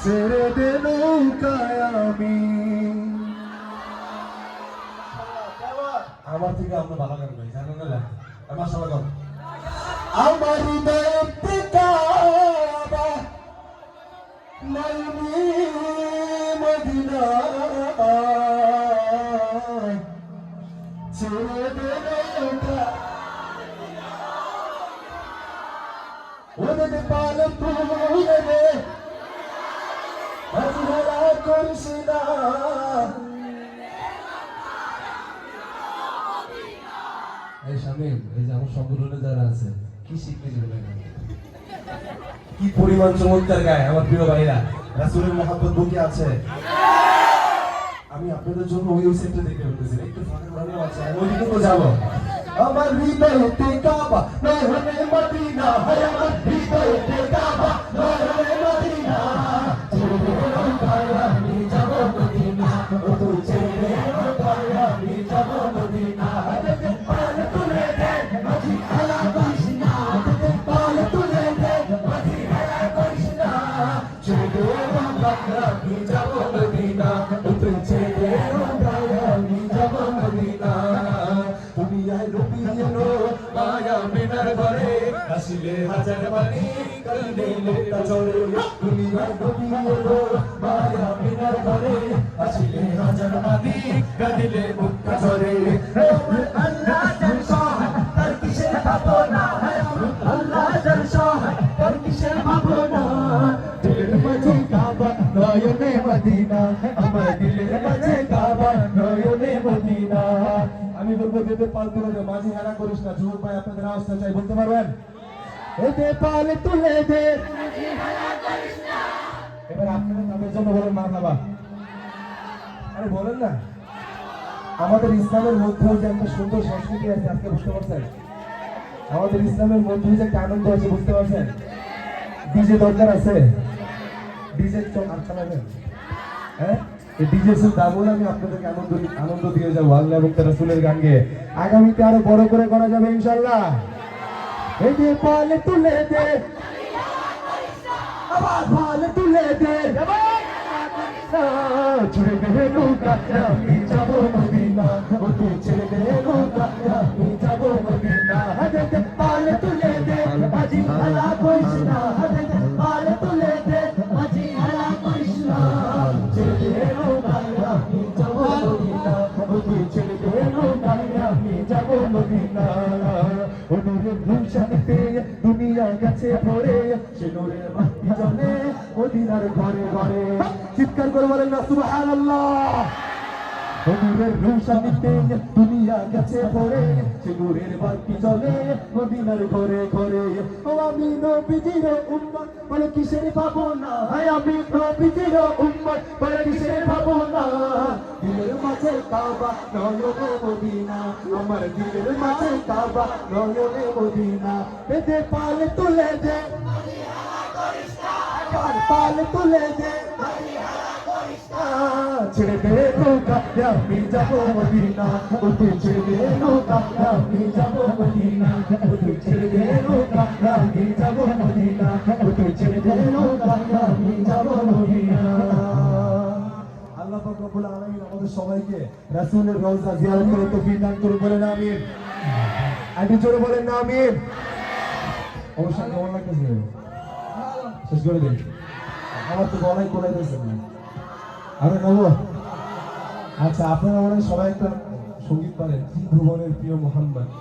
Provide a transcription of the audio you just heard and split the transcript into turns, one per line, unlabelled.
ছেড়ে দে নৌকায় আমি। আমার থেকে আমরা ভালো গান গাই, জানেন না? আমার সবাই গান। আমার হৃদয়ে কাবা নয়নি মদিনা, ছেড়ে দে নৌকা ওদের পাল তুলে দে, হাজরা করিস না। এই শামিম, এই যে আমার সম্পূর্ণ যারা আছে কি শিখতে যাবে, কি পরিমাণ চমৎকার গায় আমার প্রিয় ভাইরা। রাসূলের মহব্বত বুকে আছে। আমি আপনাদের জন্য ওই সেটটা দেখে বলতেছি, একটু ফাঁকা ভালো আছে, আমি ওইদিকে তো যাবো। আমার হৃদয়তে কাবা নয়নে মদিনা, হায় আমার হৃদয়তে কাবা নয়নে মদিনা, ছেড়ে দে নৌকায় আমি যাব মদিনা, ও তুই ছেড়ে দে নৌকায় আমি যাব মদিনা। পাল তুলে দে মাঝি খেলা করিস না, পাল তুলে দে মাঝি খেলা করিস না, ছেড়ে দে নৌকায় আমি যাব মদিনা, ও তুই ছেড়ে দে নৌকায় আমি যাব মদিনা। দুনিয়ায় নবী এলো মায়া মিনার ঘরে, আসিলে হাজার বাণী কালিলে মুক্তা ঝরে। দুনিয়ায় নবী এলো মায়া মিনার ঘরে, আসিলে হাজার বাণী কালিলে মুক্তা ঝরে। আল্লাহ জান সহায় তার কিসের ভাবনা, আল্লাহ জান সহায় তার কিসের ভাবনা। দিলের মাঝে কাবা নয়নে মদিনা, আমার দিলের মাঝে কাবা নয়নে মদিনা। আমি বলবো বেদে পাল তুলে দে, মাঝে হেরা করিস না। যুবক ভাই আপনাদের আওয়াজটা চাই, বলতে পারবেন? এতে পাল তুলে দে, এবার আপনারা তাদের জন্য বলেন মারহাবা। আরে বলেন না, আমাদের ইসলামের মধ্যে যে একটা সুন্দর সংস্কৃতি আছে, আজকে বুঝতে পারছেন? আমাদের ইসলামের মধ্যে যে একটা আনন্দ আছে, বুঝতে পারছেন? ডিজে দরকার আছে, ডিজে চল আর চালাবেন। হ্যাঁ, এই ডিজে শুধু দাবল আমি আপনাদেরকে আনন্দ দিয়ে যাবো আল্লাহ এবং তার রাসূলের গান গেয়ে। আগামীতে আরো বড় করে করা যাবে ইনশাআল্লাহ। এই যে পাল তুলে দে, আবার পাল তুলে দে, ছেড়ে দে নৌকা আমি যাব মদিনা, ও তুই ছেড়ে দে নৌকা আমি যাব মদিনা। পাল তুলে দে মাঝি খেলা করিস না, পাল তুলে দে মাঝি খেলা করিস না, ছেড়ে দে নৌকা আমি যাব মদিনা, ও তুই ছেড়ে দে নৌকা আমি যাব মদিনা। ও নূরের রোশনীতে দুনিয়া গেছে ভরে, সে নূরের বাতি জ্বলে মদিনার ঘরে ঘরে। চিৎকার করে বলেন না সুবহানাল্লাহ। ও নূরের রোশনীতে দুনিয়া গেছে ভরে, সে নূরের বাতি জ্বলে মদিনার ঘরে ঘরে। ও আমি নবীজির উম্মত বলে কিসের ভাবনা, হায় আমি নবীজির উম্মত বলে কিসের ভাবনা। দিলের মাঝে কাবা নয়নে মদিনা, আমার দিলের মাঝে কাবা নয়নে মদিনা। বেদে পাল তুলে দে, পাল তুলে দে, ছেড়ে দে নৌকা আমি যাব মদিনা, ও তুই ছেড়ে দে নৌকা আমি যাব মদিনা, ও তুই ছেড়ে দে নৌকা আমি যাব মদিনা, ও তুই ছেড়ে দে নৌকা আমি যাব মদিনা। আল্লাহ পাক রব্বুল আলামিন আমাদের সবাইকে রাসূলের রওজা জিয়ারত করে তৌফিক দান করুন, বলেন আমিন। আগে জোরে বলেন না আমিন। অবশ্যই কেমন লাগতেছে? শেষ করে দিন, আমার তো গলায় কোলাই দিয়েছে না। আরে গাবো? আচ্ছা, আপনারা মনে হয় সবাই একটা সঙ্গীত পারেন, ভুবনের প্রিয় মোহাম্মদ।